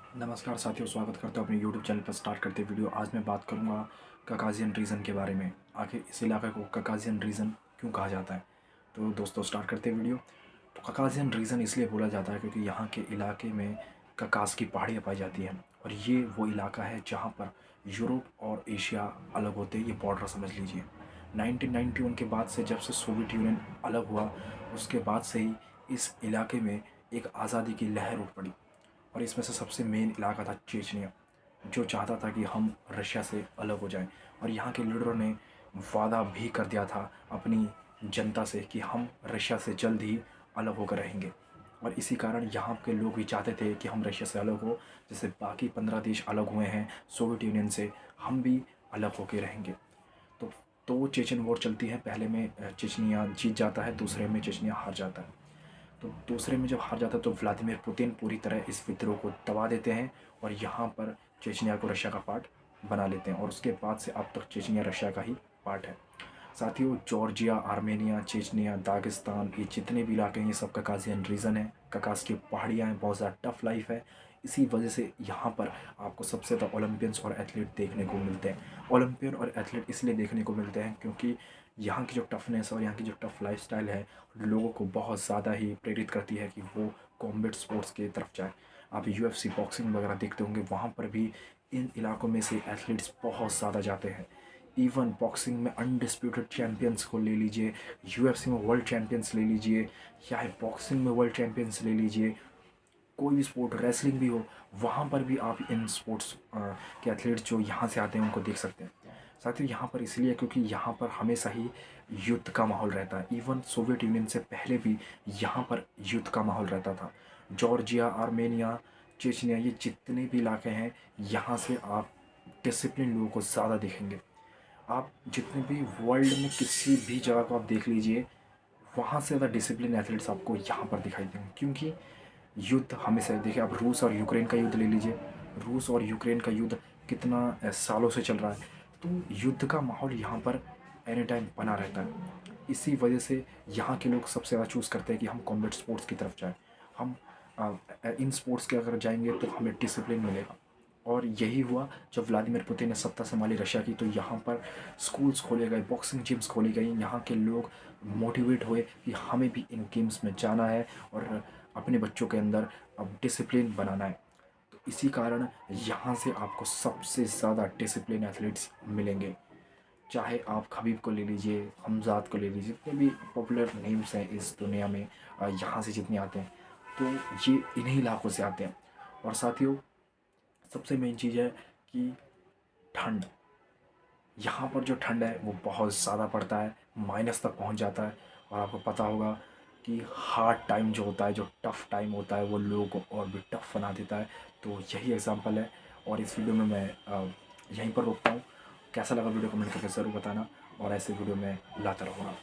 नमस्कार साथियों, स्वागत करता हूँ अपने यूट्यूब चैनल पर। स्टार्ट करते वीडियो। आज मैं बात करूँगा ककाज़ियन रीजन के बारे में। आखिर इस इलाके को ककाज़ियन रीजन क्यों कहा जाता है। तो दोस्तों स्टार्ट करते वीडियो। तो ककाज़ियन रीजन इसलिए बोला जाता है क्योंकि यहाँ के इलाके में ककास की पहाड़ियाँ पाई जाती हैं और ये वो इलाका है जहाँ पर यूरोप और एशिया अलग होते हैं। ये बॉर्डर समझ लीजिए। 1991 के बाद से, जब से सोवियत यूनियन अलग हुआ, उसके बाद से ही इस इलाके में एक आज़ादी की लहर उठ पड़ी। और इसमें से सबसे मेन इलाका था चेचनिया, जो चाहता था कि हम रशिया से अलग हो जाएं। और यहाँ के लीडरों ने वादा भी कर दिया था अपनी जनता से कि हम रशिया से जल्द ही अलग होकर रहेंगे। और इसी कारण यहाँ के लोग भी चाहते थे कि हम रशिया से अलग हो, जैसे बाकी 15 देश अलग हुए हैं सोवियत यूनियन से, हम भी अलग होकर रहेंगे। तो वो चेचन वॉर चलती है। पहले में चेचनिया जीत जाता है, दूसरे में चेचनिया हार जाता है। तो दूसरे में जब हार जाता है तो व्लादिमीर पुतिन पूरी तरह इस विद्रोह को दबा देते हैं और यहाँ पर चेचनिया को रशिया का पार्ट बना लेते हैं। और उसके बाद से अब तक चेचनिया रशिया का ही पार्ट है। साथियों, जॉर्जिया, आर्मेनिया, चेचनिया, दागिस्तान, ये जितने भी इलाके हैं ये सब ककाजियन रीजन है। ककास की पहाड़ियाँ हैं, बहुत ज़्यादा टफ लाइफ है। इसी वजह से यहाँ पर आपको सबसे ज़्यादा ओलंपियंस और एथलीट देखने को मिलते हैं। ओलंपियन और एथलीट इसलिए देखने को मिलते हैं क्योंकि यहाँ की जो टफनेस और यहाँ की जो टफ लाइफस्टाइल है लोगों को बहुत ज़्यादा ही प्रेरित करती है कि वो कॉम्बैट स्पोर्ट्स की तरफ जाए। आप यूएफसी बॉक्सिंग वगैरह देखते होंगे, वहाँ पर भी इन इलाकों में से एथलीट्स बहुत ज़्यादा जाते हैं। इवन बॉक्सिंग में अनडिस्प्यूटेड चैम्पियंस को ले लीजिए, यूएफसी में वर्ल्ड चैम्पियंस ले लीजिए, या बॉक्सिंग में वर्ल्ड चैम्पियंस ले लीजिए, कोई भी स्पोर्ट, रेसलिंग भी हो, वहाँ पर भी आप इन स्पोर्ट्स के एथलीट्स जो यहाँ से आते हैं उनको देख सकते हैं। साथ ही यहाँ पर इसलिए क्योंकि यहाँ पर हमेशा ही युद्ध का माहौल रहता है। इवन सोवियत यूनियन से पहले भी यहाँ पर युद्ध का माहौल रहता था। जॉर्जिया, आर्मेनिया, चेचनिया, ये जितने भी इलाके हैं यहाँ से आप डिसिप्लिन लोगों को ज़्यादा देखेंगे। आप जितने भी वर्ल्ड में किसी भी जगह को आप देख लीजिए, वहाँ से ज़्यादा डिसिप्लिन एथलीट्स आपको यहाँ पर दिखाई देंगे। क्योंकि युद्ध हमेशा, देखिए आप रूस और यूक्रेन का युद्ध ले लीजिए। रूस और यूक्रेन का युद्ध कितना सालों से चल रहा है। तो युद्ध का माहौल यहाँ पर एनी टाइम बना रहता है। इसी वजह से यहाँ के लोग सबसे ज़्यादा चूज़ करते हैं कि हम कॉम्बैट स्पोर्ट्स की तरफ जाएं। हम इन स्पोर्ट्स के अगर जाएंगे तो हमें डिसिप्लिन मिलेगा। और यही हुआ जब व्लादिमीर पुतिन ने सत्ता संभाली रशिया की। तो यहाँ पर स्कूल्स खोले गए, बॉक्सिंग जिम्स खोली गई। यहाँ के लोग मोटिवेट हुए कि हमें भी इन गेम्स में जाना है और अपने बच्चों के अंदर अब डिसिप्लिन बनाना है। तो इसी कारण यहाँ से आपको सबसे ज़्यादा डिसिप्लिन एथलीट्स मिलेंगे। चाहे आप खबीब को ले लीजिए, हमजाद को ले लीजिए, जितने भी पॉपुलर नेम्स हैं इस दुनिया में, यहाँ से जितने आते हैं तो ये इन्हीं इलाकों से आते हैं। और साथियों, सबसे मेन चीज़ है कि ठंड। यहाँ पर जो ठंड है वो बहुत ज़्यादा पड़ता है, माइनस तक पहुँच जाता है। और आपको पता होगा कि हार्ड टाइम जो होता है, जो टफ़ टाइम होता है, वो लोगों को और भी टफ़ बना देता है। तो यही एग्ज़ाम्पल है। और इस वीडियो में मैं यहीं पर रोकता हूँ। कैसा लगा वीडियो कमेंट करके ज़रूर बताना और ऐसे वीडियो मैं लाता रहूँगा।